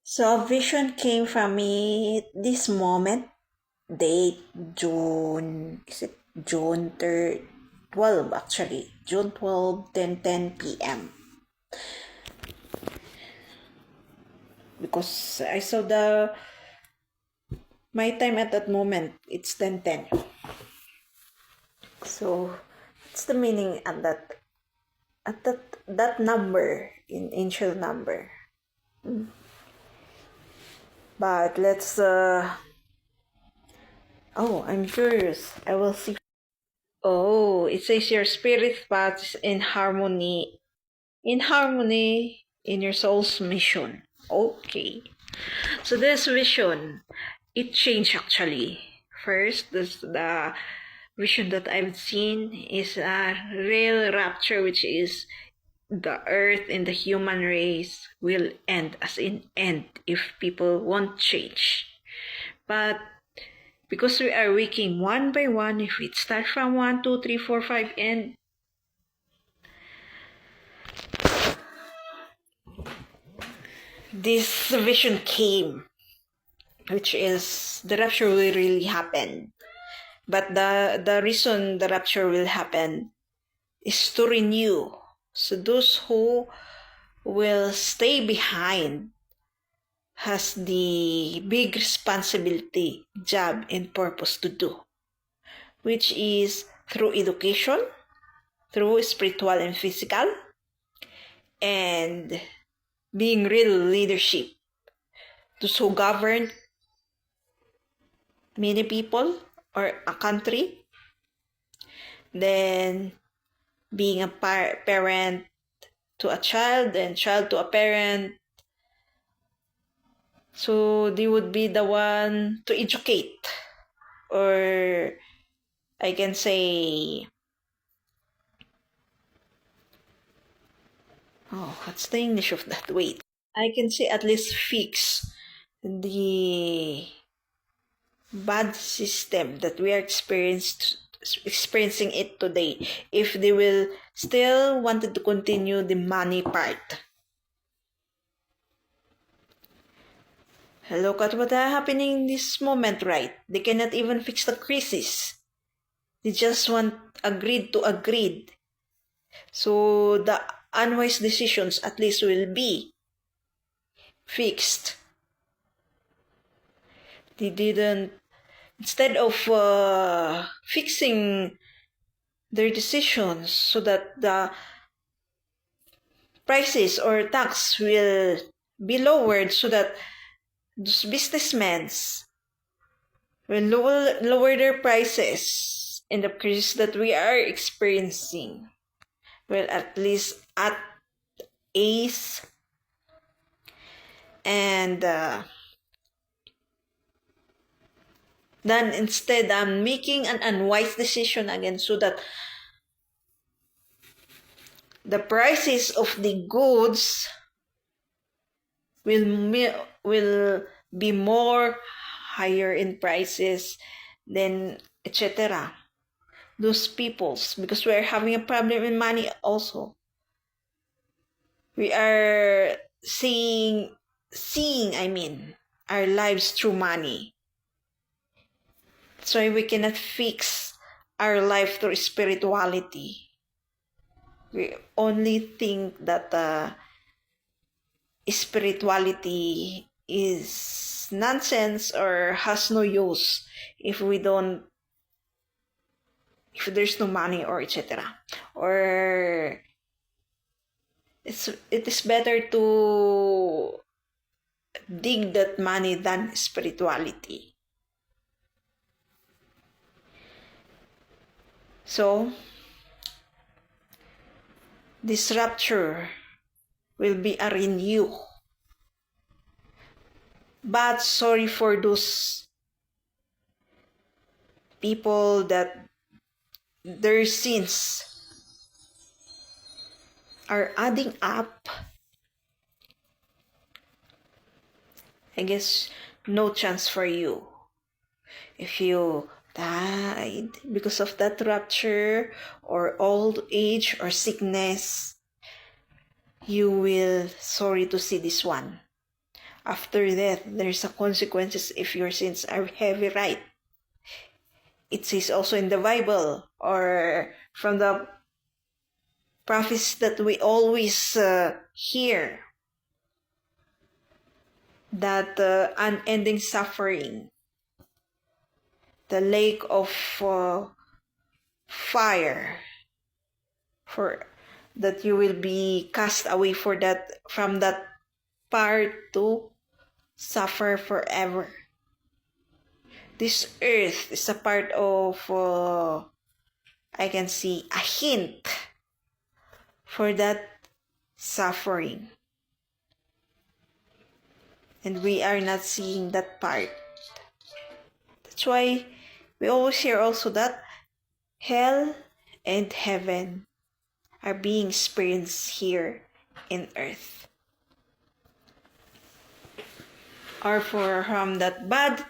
So a vision came from me this moment, date June, is it June 3rd, 12 actually, June 12, 10 p.m. Because I saw my time at that moment, it's 10:10. So what's the meaning at that number in ancient number? But let's I'm curious. I will see. Oh, it says your spirit path is in harmony in your soul's mission. Okay. So this vision, it changed actually. First, the vision that I've seen is a real rapture, which is the earth and the human race will end, as in end, if people won't change. But because we are waking one by one, if it starts from 1, 2, 3, 4, 5, and this vision came, which is the rapture will really happen. But the reason the rapture will happen is to renew. So those who will stay behind has the big responsibility, job, and purpose to do, which is through education, through spiritual and physical, and being real leadership. Those who govern many people or a country, then being a parent to a child and child to a parent. So they would be the one to educate, or I can say, what's the English of that? Wait. I can say at least fix the bad system that we are experiencing it today, if they will still wanted to continue the money part. Look at what is happening in this moment, right? They cannot even fix the crisis. They just want agreed to agreed. So the unwise decisions at least will be fixed. They didn't, instead of fixing their decisions so that the prices or tax will be lowered, so that those businessmen will lower their prices in the crisis that we are experiencing. Well, at least at ease, and then instead I'm making an unwise decision again, so that the prices of the goods will be more higher in prices, then etc. Those peoples, because we are having a problem in money also. We are seeing our lives through money. So we cannot fix our life through spirituality. We only think that spirituality is nonsense or has no use if there's no money or etc. Or it is better to dig that money than spirituality. So this rapture will be a renew. But sorry for those people that their sins are adding up. I guess no chance for you. If you died because of that rapture or old age or sickness, you will sorry to see this one. after death, there's a consequences if your sins are heavy, right? It says also in the Bible or from the prophecies that we always hear that unending suffering, the lake of fire, for that you will be cast away for that from that part to suffer forever. This earth is a part of I can see a hint for that suffering, and we are not seeing that part. That's why we always hear also that hell and heaven are being experienced here in earth. Or from that bad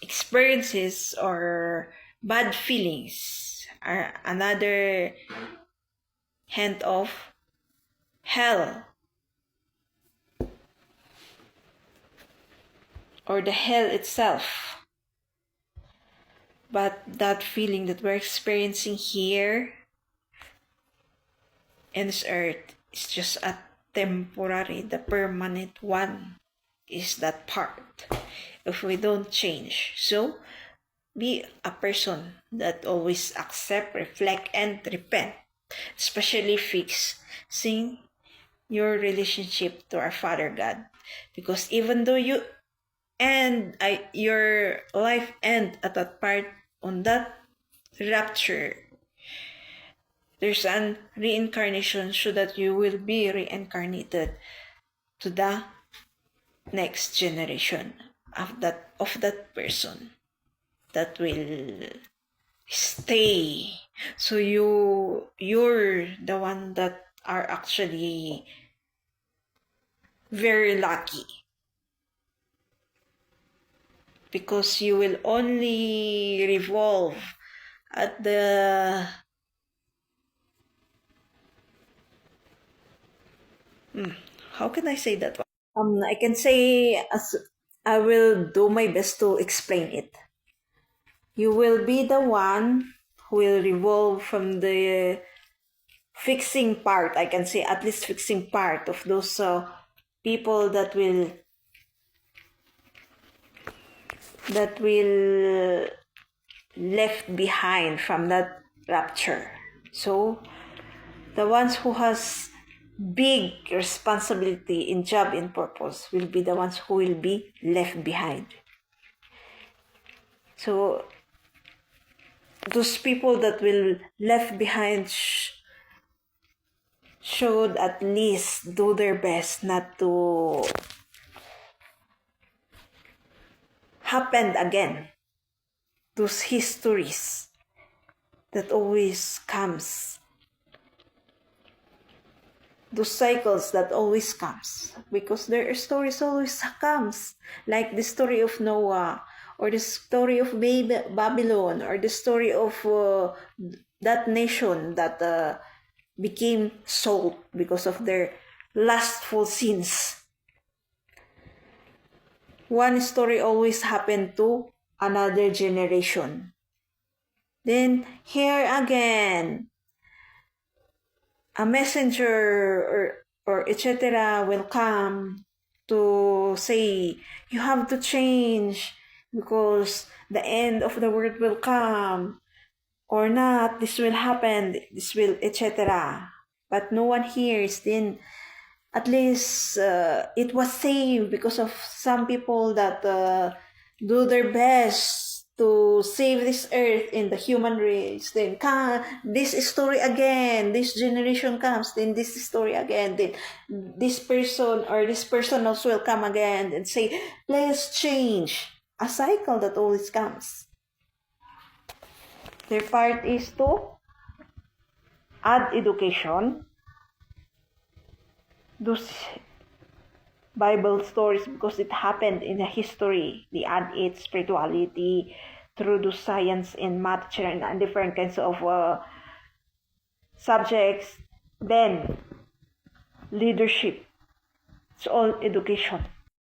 experiences or bad feelings are another hint of hell or the hell itself. But that feeling that we're experiencing here in this earth is just a temporary. The permanent one is that part if we don't change. So be a person that always accept, reflect, and repent, especially fixing your relationship to our Father God, because even though you and your life end at that part on that rapture, there's an reincarnation so that you will be reincarnated to the next generation of that person that will stay. So you're the one that are actually very lucky, because you will only revolve at the how can I say that? I can say, as I will do my best to explain it. You will be the one who will revolve from the fixing part, I can say at least fixing part of those people that will left behind from that rapture. So the ones who has big responsibility in job and purpose will be the ones who will be left behind. So those people that will left behind should at least do their best not to happen again. Those histories that always comes, those cycles that always comes, because their stories always comes, like the story of Noah, or the story of Babylon, or the story of that nation that became salt because of their lustful sins. One story always happened to another generation. Then here again, a messenger or etc. will come to say, you have to change because the end of the world will come, or not, this will happen, this will etc. But no one hears. Then at least it was saved because of some people that do their best to save this earth and the human race. Then this story again, this generation comes, then this story again, then this person or this person also will come again and say, let's change. A cycle that always comes. Their part is to add education, those Bible stories, because it happened in the history. They add it spirituality through the science and math and different kinds of subjects. Then leadership. It's all education.